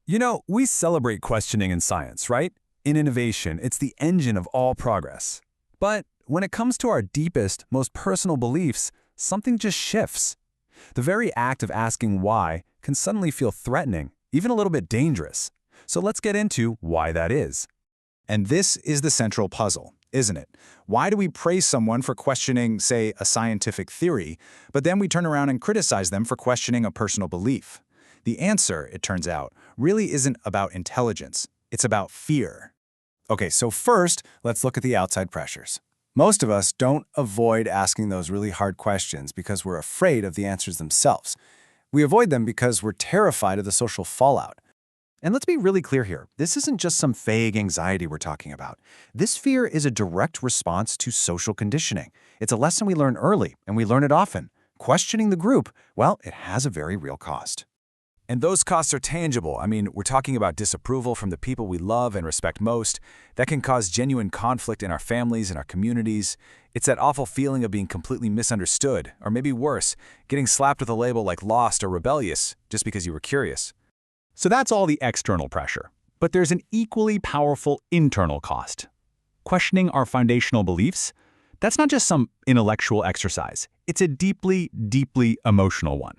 You know, we celebrate questioning in science, right? In innovation, it's the engine of all progress. But when it comes to our deepest, most personal beliefs, something just shifts. The very act of asking why can suddenly feel threatening, even a little bit dangerous. So let's get into why that is. And this is the central puzzle, isn't it? Why do we praise someone for questioning, say, a scientific theory, but then we turn around and criticize them for questioning a personal belief? The answer, it turns out, really isn't about intelligence. It's about fear. Okay, so first, let's look at the outside pressures. Most of us don't avoid asking those really hard questions because we're afraid of the answers themselves. We avoid them because we're terrified of the social fallout. And let's be really clear here. This isn't just some vague anxiety we're talking about. This fear is a direct response to social conditioning. It's a lesson we learn early, and we learn it often. Questioning the group, well, it has a very real cost. And those costs are tangible. I mean, we're talking about disapproval from the people we love and respect most. That can cause genuine conflict in our families and our communities. It's that awful feeling of being completely misunderstood, or maybe worse, getting slapped with a label like lost or rebellious just because you were curious. So that's all the external pressure. But there's an equally powerful internal cost. Questioning our foundational beliefs, that's not just some intellectual exercise. It's a deeply, deeply emotional one.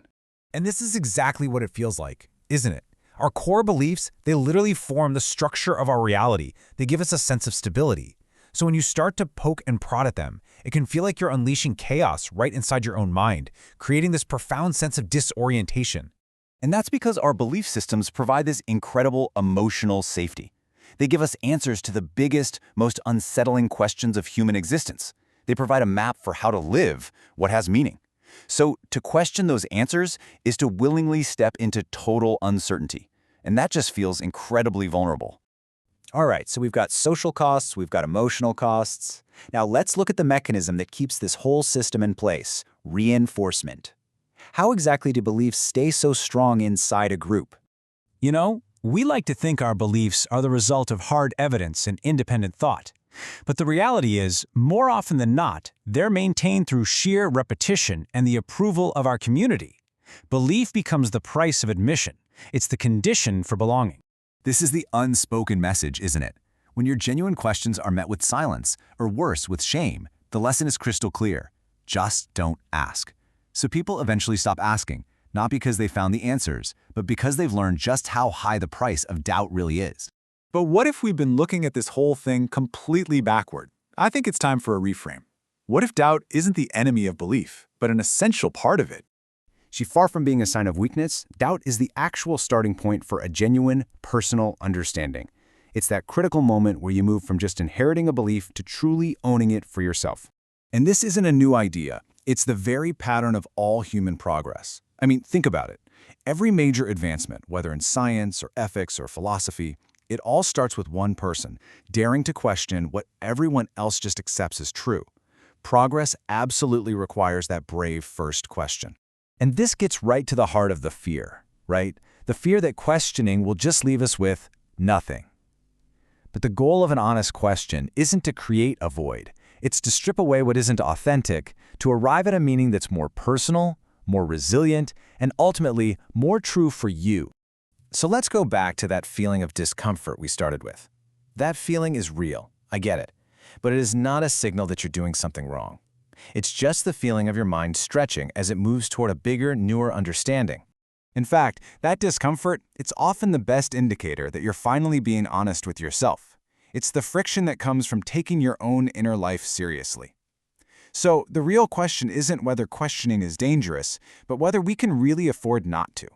And this is exactly what it feels like, isn't it? Our core beliefs, they literally form the structure of our reality. They give us a sense of stability. So when you start to poke and prod at them, it can feel like you're unleashing chaos right inside your own mind, creating this profound sense of disorientation. And that's because our belief systems provide this incredible emotional safety. They give us answers to the biggest, most unsettling questions of human existence. They provide a map for how to live, what has meaning. So to question those answers is to willingly step into total uncertainty. And that just feels incredibly vulnerable. All right, so we've got social costs, we've got emotional costs. Now let's look at the mechanism that keeps this whole system in place: reinforcement. How exactly do beliefs stay so strong inside a group? You know, we like to think our beliefs are the result of hard evidence and independent thought. But the reality is, more often than not, they're maintained through sheer repetition and the approval of our community. Belief becomes the price of admission. It's the condition for belonging. This is the unspoken message, isn't it? When your genuine questions are met with silence, or worse, with shame, the lesson is crystal clear. Just don't ask. So people eventually stop asking, not because they found the answers, but because they've learned just how high the price of doubt really is. But what if we've been looking at this whole thing completely backward? I think it's time for a reframe. What if doubt isn't the enemy of belief, but an essential part of it? See, far from being a sign of weakness, doubt is the actual starting point for a genuine, personal understanding. It's that critical moment where you move from just inheriting a belief to truly owning it for yourself. And this isn't a new idea. It's the very pattern of all human progress. I mean, think about it. Every major advancement, whether in science or ethics or philosophy, it all starts with one person daring to question what everyone else just accepts as true. Progress absolutely requires that brave first question. And this gets right to the heart of the fear, right? The fear that questioning will just leave us with nothing. But the goal of an honest question isn't to create a void. It's to strip away what isn't authentic, to arrive at a meaning that's more personal, more resilient, and ultimately more true for you. So let's go back to that feeling of discomfort we started with. That feeling is real, I get it, but it is not a signal that you're doing something wrong. It's just the feeling of your mind stretching as it moves toward a bigger, newer understanding. In fact, that discomfort, it's often the best indicator that you're finally being honest with yourself. It's the friction that comes from taking your own inner life seriously. So the real question isn't whether questioning is dangerous, but whether we can really afford not to.